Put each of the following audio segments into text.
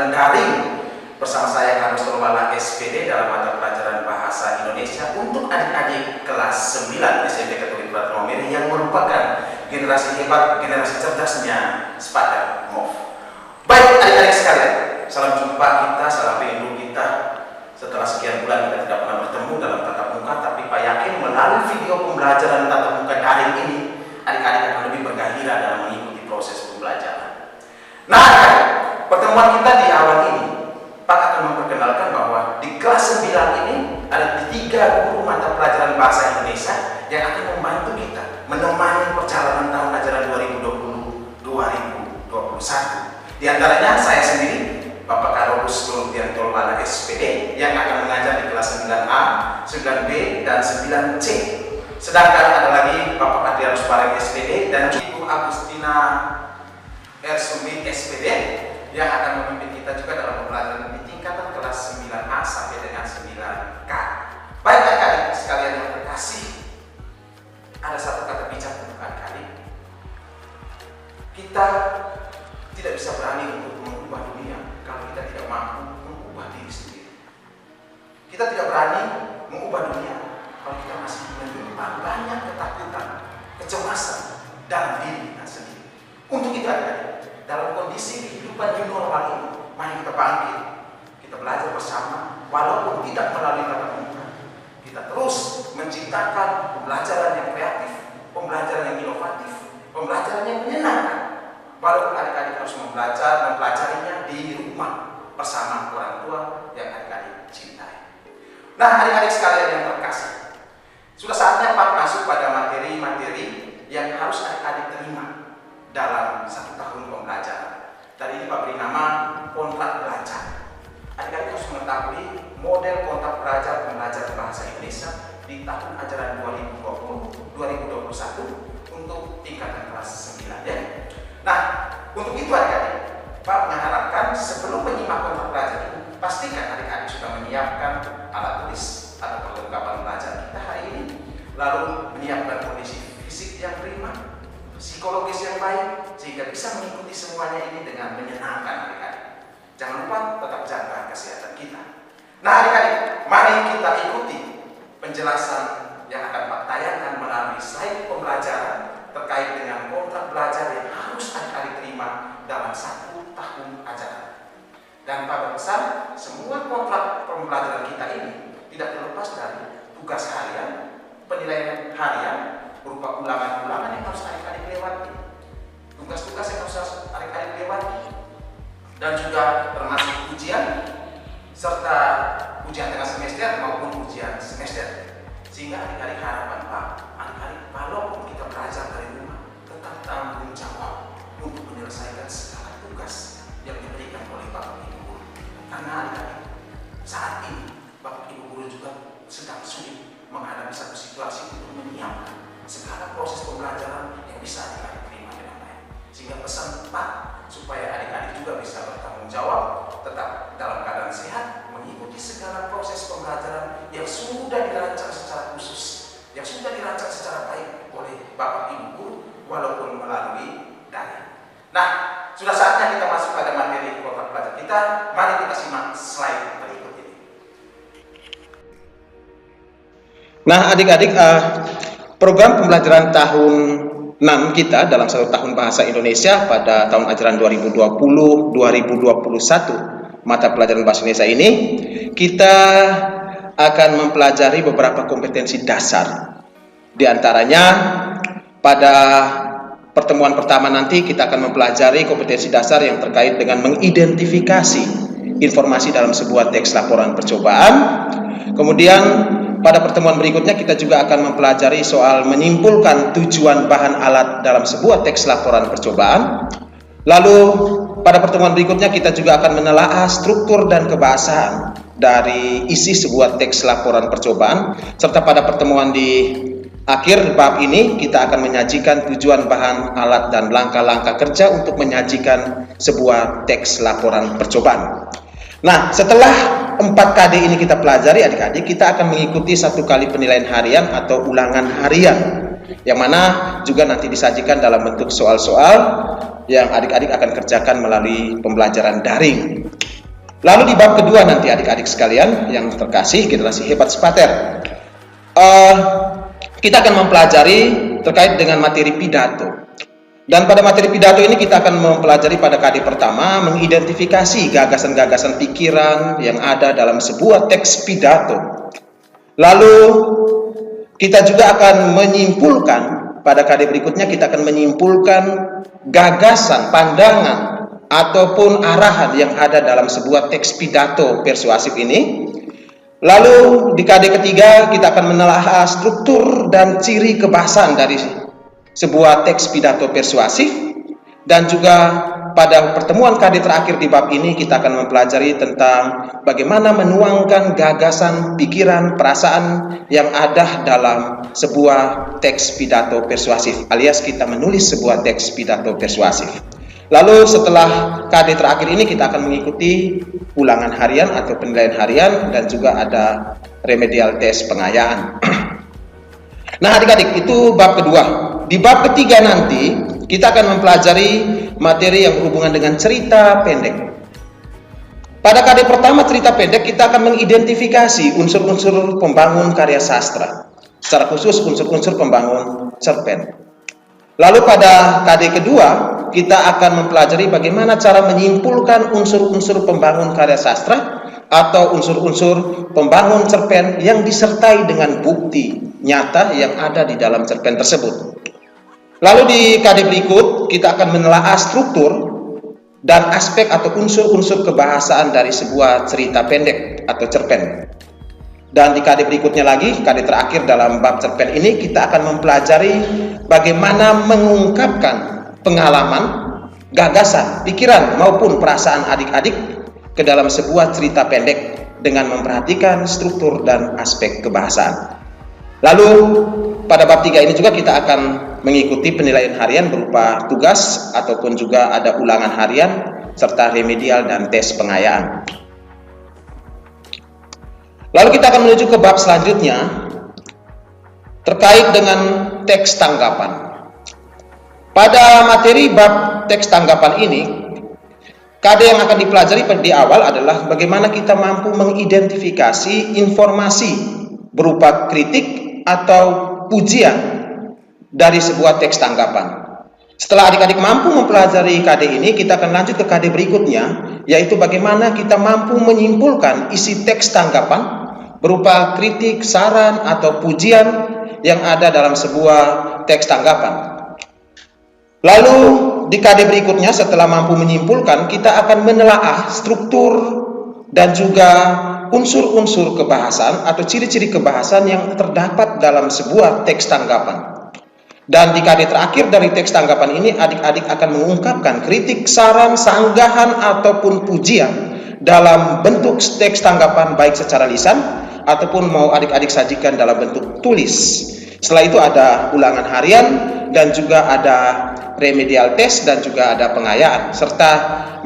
pembelajaran daring bersama saya Carlos Tolbala SPD dalam mata pelajaran Bahasa Indonesia untuk adik-adik kelas 9 SMP Katolik Pratama Mary yang merupakan generasi hebat, generasi cerdasnya Spartan MOF. Baik adik-adik sekalian, salam jumpa kita, salam rindu kita. Setelah sekian bulan kita tidak pernah bertemu dalam tatap muka, tapi Pak yakin melalui video pembelajaran tatap muka daring ini, adik-adik akan lebih bergairah dalam mengikuti proses pembelajaran. Nah, pertemuan kita di awal ini, Pak akan memperkenalkan bahwa di kelas 9 ini ada 3 guru mata pelajaran Bahasa Indonesia yang akan membantu kita menemani perjalanan tahun ajaran 2020-2021. Di antaranya saya sendiri, Bapak Carlos Tolbala SPD yang akan mengajar di kelas 9A, 9B, dan 9C. Sedangkan ada lagi Bapak Adrianus Bareng SPD dan Ibu Agustina Ersumit SPD yang akan memimpin kita juga dalam pembelajaran di tingkatan kelas 9A sampai dengan 9K. Baik adik-adik sekalian yang terkasih, ada satu kata bijak untuk adik-adik. Kita tidak bisa berani untuk mengubah dunia kalau kita tidak mampu mengubah diri sendiri. Kita tidak berani mengubah dunia kalau kita masih menyimpan banyak ketakutan, kecemasan dalam diri kita sendiri. Untuk itu adik-adik, dalam kondisi kehidupan new normal ini, mari kita bangkit, kita belajar bersama, walaupun tidak melalui tatap muka. Kita terus menciptakan pembelajaran yang kreatif, pembelajaran yang inovatif, pembelajaran yang menyenangkan. Walaupun adik-adik harus mempelajarinya di rumah bersama orang tua yang adik-adik cintai. Nah, adik-adik sekalian yang terkasih, sudah saatnya Pak masuk pada materi-materi yang harus adik-adik terima dalam 1 tahun pembelajaran. Tadi ini Pak beri nama kontrak belajar. Adik-adik harus mengetahui model kontrak belajar pembelajaran Bahasa Indonesia di tahun ajaran 2020-2021 untuk tingkatan kelas 9 ya. Nah, untuk itu adik-adik, Pak mengharapkan sebelum menyimak kontrak belajar ini, pastikan adik-adik sudah menyiapkan alat tulis atau perlengkapan belajar kita hari ini, lalu menyiapkan kondisi fisik yang prima, psikologis yang baik, sehingga bisa mengikuti semuanya ini dengan menyenangkan adik-adik. Jangan lupa tetap jaga kesehatan kita. Nah adik-adik, mari kita ikuti penjelasan yang akan Pak tayangkan melalui slide pembelajaran terkait dengan kontrak belajar yang harus adik-adik terima dalam 1 tahun ajaran. Dan Pak berpesan, semua kontrak pembelajaran kita ini tidak terlepas dari tugas harian, penilaian harian, berupa ulangan-ulangan yang harus adik-adik lewati, tugas-tugas yang harus adik-adik lewati, dan juga termasuk ujian, serta ujian tengah semester maupun ujian semester. Sehingga adik-adik harapan Pak, adik-adik walaupun kita belajar dari rumah, tetap tanggung jawab untuk menyelesaikan segala tugas yang diberikan oleh Bapak Ibu Guru. Karena adik-adik, saat ini Bapak Ibu Guru juga sedang sulit menghadapi satu situasi untuk menyiapkan segala proses pembelajaran yang bisa adik-adik terima dengan baik. Sehingga pesan Pak, supaya adik-adik juga bisa bertanggung jawab, tetap dalam keadaan sehat, mengikuti segala proses pembelajaran yang sudah dirancang secara khusus, yang sudah dirancang secara baik oleh Bapak Ibu Guru, walaupun melalui daring. Nah, sudah saatnya kita masuk pada materi kontrak belajar kita. Mari kita simak slide berikut ini. Nah, adik-adik, program pembelajaran tahun 6 kita dalam 1 tahun Bahasa Indonesia pada tahun ajaran 2020-2021 mata pelajaran Bahasa Indonesia ini, kita akan mempelajari beberapa kompetensi dasar. Di antaranya pada pertemuan pertama nanti kita akan mempelajari kompetensi dasar yang terkait dengan mengidentifikasi informasi dalam sebuah teks laporan percobaan. Kemudian pada pertemuan berikutnya kita juga akan mempelajari soal menyimpulkan tujuan bahan alat dalam sebuah teks laporan percobaan. Lalu pada pertemuan berikutnya kita juga akan menelaah struktur dan kebahasaan dari isi sebuah teks laporan percobaan. Serta pada pertemuan di akhir bab ini kita akan menyajikan tujuan bahan alat dan langkah-langkah kerja untuk menyajikan sebuah teks laporan percobaan. Nah, setelah 4 KD ini kita pelajari adik-adik, kita akan mengikuti 1 kali penilaian harian atau ulangan harian, yang mana juga nanti disajikan dalam bentuk soal-soal yang adik-adik akan kerjakan melalui pembelajaran daring. Lalu di bab kedua nanti adik-adik sekalian yang terkasih, generasi hebat Spater, kita akan mempelajari terkait dengan materi pidato. Dan pada materi pidato ini kita akan mempelajari pada KD pertama mengidentifikasi gagasan-gagasan pikiran yang ada dalam sebuah teks pidato. Lalu kita juga akan menyimpulkan pada KD berikutnya, kita akan menyimpulkan gagasan, pandangan ataupun arahan yang ada dalam sebuah teks pidato persuasif ini. Lalu di KD ketiga kita akan menelaah struktur dan ciri kebahasaan dari sebuah teks pidato persuasif. Dan juga pada pertemuan KD terakhir di bab ini kita akan mempelajari tentang bagaimana menuangkan gagasan, pikiran, perasaan yang ada dalam sebuah teks pidato persuasif, alias kita menulis sebuah teks pidato persuasif. Lalu setelah KD terakhir ini kita akan mengikuti ulangan harian atau penilaian harian dan juga ada remedial tes pengayaan. Nah adik-adik, itu bab kedua. Di bab ketiga nanti kita akan mempelajari materi yang berhubungan dengan cerita pendek. Pada KD pertama cerita pendek kita akan mengidentifikasi unsur-unsur pembangun karya sastra, secara khusus unsur-unsur pembangun cerpen. Lalu pada KD kedua kita akan mempelajari bagaimana cara menyimpulkan unsur-unsur pembangun karya sastra atau unsur-unsur pembangun cerpen yang disertai dengan bukti nyata yang ada di dalam cerpen tersebut. Lalu di KD berikut kita akan menelaah struktur dan aspek atau unsur-unsur kebahasaan dari sebuah cerita pendek atau cerpen. Dan di KD berikutnya lagi, KD terakhir dalam bab cerpen ini, kita akan mempelajari bagaimana mengungkapkan pengalaman, gagasan, pikiran maupun perasaan adik-adik ke dalam sebuah cerita pendek dengan memperhatikan struktur dan aspek kebahasaan. Lalu pada bab 3 ini juga kita akan mengikuti penilaian harian berupa tugas ataupun juga ada ulangan harian serta remedial dan tes pengayaan. Lalu kita akan menuju ke bab selanjutnya terkait dengan teks tanggapan. Pada materi bab teks tanggapan ini, KD yang akan dipelajari di awal adalah bagaimana kita mampu mengidentifikasi informasi berupa kritik atau pujian dari sebuah teks tanggapan. Setelah adik-adik mampu mempelajari KD ini, kita akan lanjut ke KD berikutnya, yaitu bagaimana kita mampu menyimpulkan isi teks tanggapan berupa kritik, saran, atau pujian yang ada dalam sebuah teks tanggapan. Lalu di KD berikutnya setelah mampu menyimpulkan, kita akan menelaah struktur dan juga unsur-unsur kebahasan atau ciri-ciri kebahasan yang terdapat dalam sebuah teks tanggapan. Dan di KD terakhir dari teks tanggapan ini, adik-adik akan mengungkapkan kritik, saran, sanggahan, ataupun pujian dalam bentuk teks tanggapan baik secara lisan ataupun mau adik-adik sajikan dalam bentuk tulis. Setelah itu ada ulangan harian dan juga ada remedial test dan juga ada pengayaan, serta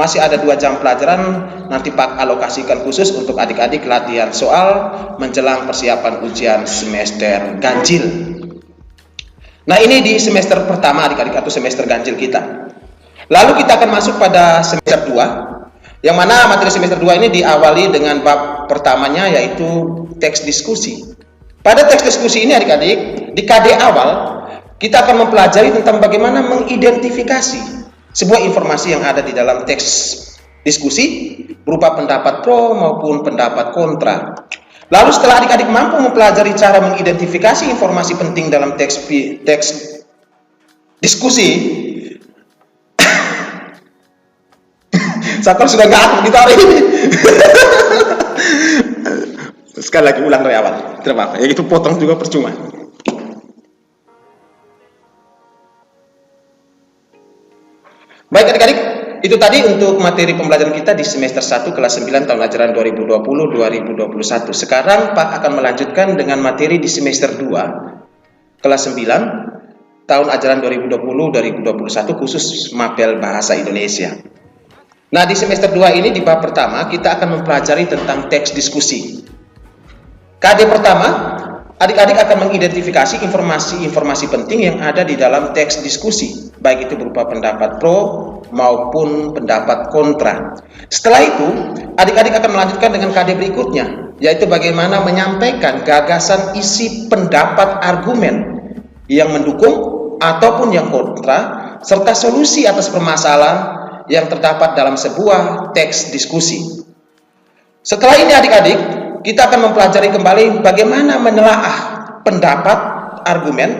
masih ada 2 jam pelajaran nanti Pak alokasikan khusus untuk adik-adik latihan soal menjelang persiapan ujian semester ganjil. Nah ini di semester pertama adik-adik atau semester ganjil kita. Lalu kita akan masuk pada semester 2, yang mana materi semester 2 ini diawali dengan bab pertamanya yaitu teks diskusi. Pada teks diskusi ini adik-adik, di KD awal kita akan mempelajari tentang bagaimana mengidentifikasi sebuah informasi yang ada di dalam teks diskusi berupa pendapat pro maupun pendapat kontra. Lalu setelah adik-adik mampu mempelajari cara mengidentifikasi informasi penting dalam teks diskusi, Sakor sudah nggak aktif kita hari ini. Sekali lagi ulang dari awal, tidak apa-apa. Ya itu potong juga percuma. Baik adik-adik, itu tadi untuk materi pembelajaran kita di semester 1 kelas 9 tahun ajaran 2020-2021. Sekarang Pak akan melanjutkan dengan materi di semester 2 kelas 9 tahun ajaran 2020-2021 khusus mapel bahasa Indonesia. Nah di semester 2 ini di bab pertama kita akan mempelajari tentang teks diskusi. KD pertama adik-adik akan mengidentifikasi informasi-informasi penting yang ada di dalam teks diskusi, baik itu berupa pendapat pro maupun pendapat kontra. Setelah itu, adik-adik akan melanjutkan dengan KD berikutnya, yaitu bagaimana menyampaikan gagasan isi pendapat argumen yang mendukung ataupun yang kontra, serta solusi atas permasalahan yang terdapat dalam sebuah teks diskusi. Setelah ini adik-adik, kita akan mempelajari kembali bagaimana menelaah pendapat, argumen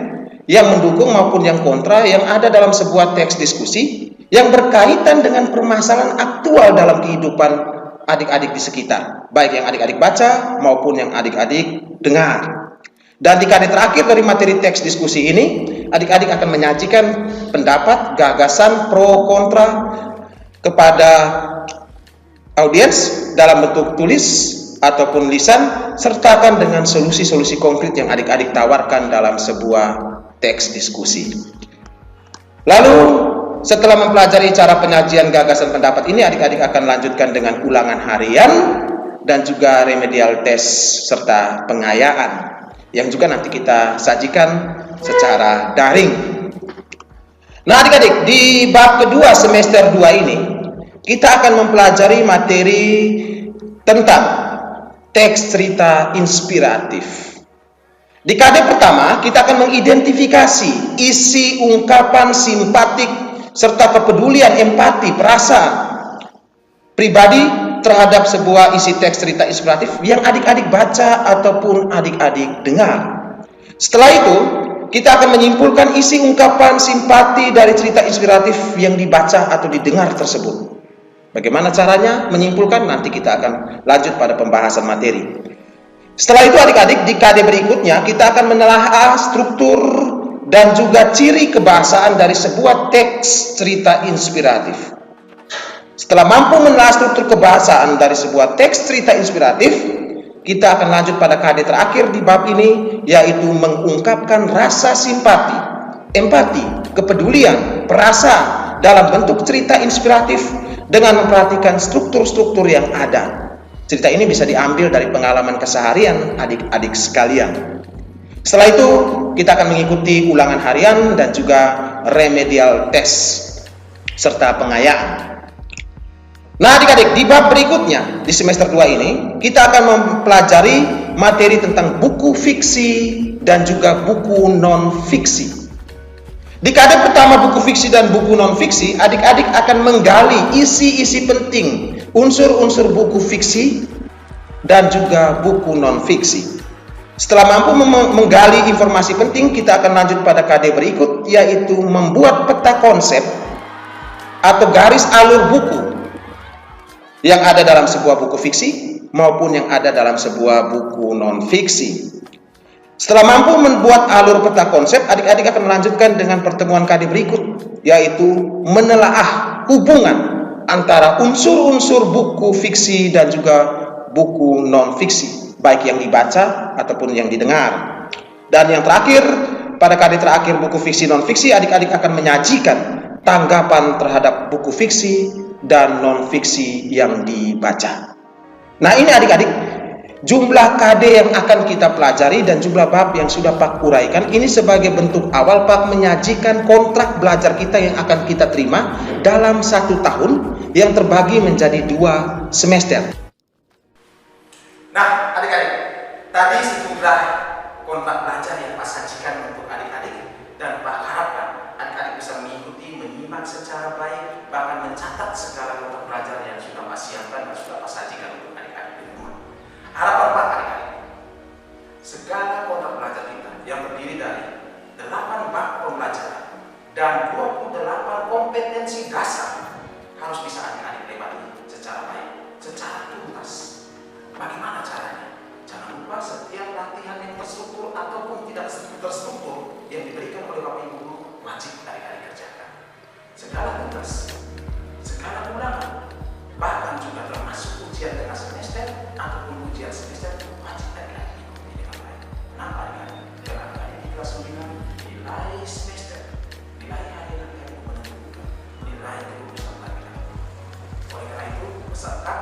yang mendukung maupun yang kontra yang ada dalam sebuah teks diskusi yang berkaitan dengan permasalahan aktual dalam kehidupan adik-adik di sekitar, baik yang adik-adik baca maupun yang adik-adik dengar. Dan di KD terakhir dari materi teks diskusi ini, adik-adik akan menyajikan pendapat, gagasan, pro, kontra kepada audiens dalam bentuk tulis ataupun lisan, sertakan dengan solusi-solusi konkret yang adik-adik tawarkan dalam sebuah teks diskusi. Lalu, setelah mempelajari cara penyajian gagasan pendapat ini, adik-adik akan lanjutkan dengan ulangan harian dan juga remedial test serta pengayaan yang juga nanti kita sajikan secara daring. Nah adik-adik, di bab kedua semester 2 ini, kita akan mempelajari materi tentang teks cerita inspiratif. Di KD pertama, kita akan mengidentifikasi isi ungkapan simpatik serta kepedulian, empati, perasaan pribadi terhadap sebuah isi teks cerita inspiratif yang adik-adik baca ataupun adik-adik dengar. Setelah itu, kita akan menyimpulkan isi ungkapan simpati dari cerita inspiratif yang dibaca atau didengar tersebut. Bagaimana caranya menyimpulkan? Nanti kita akan lanjut pada pembahasan materi. Setelah itu adik-adik, di KD berikutnya kita akan menelaah struktur dan juga ciri kebahasaan dari sebuah teks cerita inspiratif. Setelah mampu menelaah struktur kebahasaan dari sebuah teks cerita inspiratif, kita akan lanjut pada KD terakhir di bab ini, yaitu mengungkapkan rasa simpati, empati, kepedulian, perasaan dalam bentuk cerita inspiratif dengan memperhatikan struktur-struktur yang ada. Cerita ini bisa diambil dari pengalaman keseharian adik-adik sekalian. Setelah itu, kita akan mengikuti ulangan harian dan juga remedial test serta pengayaan. Nah adik-adik, di bab berikutnya di semester 2 ini, kita akan mempelajari materi tentang buku fiksi dan juga buku non-fiksi. Di KD pertama buku fiksi dan buku non-fiksi, adik-adik akan menggali isi-isi penting, unsur-unsur buku fiksi dan juga buku non-fiksi. Setelah mampu menggali informasi penting, kita akan lanjut pada KD berikut, yaitu membuat peta konsep atau garis alur buku yang ada dalam sebuah buku fiksi maupun yang ada dalam sebuah buku non-fiksi. Setelah mampu membuat alur peta konsep, adik-adik akan melanjutkan dengan pertemuan KD berikut, yaitu menelaah hubungan antara unsur-unsur buku fiksi dan juga buku non-fiksi, baik yang dibaca ataupun yang didengar. Dan yang terakhir, pada KD terakhir buku fiksi non-fiksi, adik-adik akan menyajikan tanggapan terhadap buku fiksi dan non-fiksi yang dibaca. Nah ini adik-adik, jumlah KD yang akan kita pelajari dan jumlah bab yang sudah Pak uraikan ini sebagai bentuk awal Pak menyajikan kontrak belajar kita yang akan kita terima dalam 1 tahun yang terbagi menjadi 2 semester. Nah adik-adik, tadi sejumlah kontrak belajar yang Pak sajikan untuk adik-adik dan Pak harapkan adik-adik bisa mengikuti, menyimak secara baik, bahkan mencatat segala kontrak belajar yang sudah Pak siapkan dan sudah Pak sajikan untuk adik-adik di rumah. Harapan Pak adik-adik, segala kontrak belajar kita yang terdiri dari 8 bab pembelajaran dan 28 kompetensi dasar harus bisa adik-adik lewati secara baik, secara tuntas. Bagaimana caranya? Jangan lupa setiap latihan yang terstruktur ataupun tidak terstruktur yang diberikan oleh Bapak Ibu Guru wajib adik-adik kerjakan. Segala tugas, segala ulangan, bahkan juga termasuk ujian tengah semester ataupun ujian semester wajib adik-adik ikuti dengan baik. Kenapa adik-adik? Karena adik-adik di kelas 9 nilai semester, nilai akhir adik-adik menentukan nilai kelulusan adik-adik. Oleh karena itu, peserta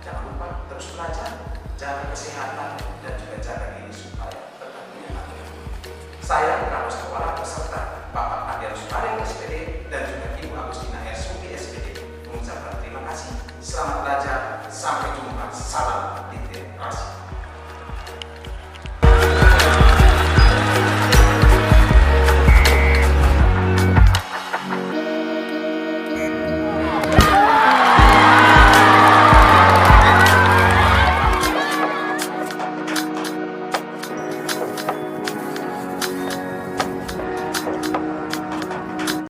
jangan lupa terus belajar, jaga kesehatan dan juga jaga diri supaya tetap saya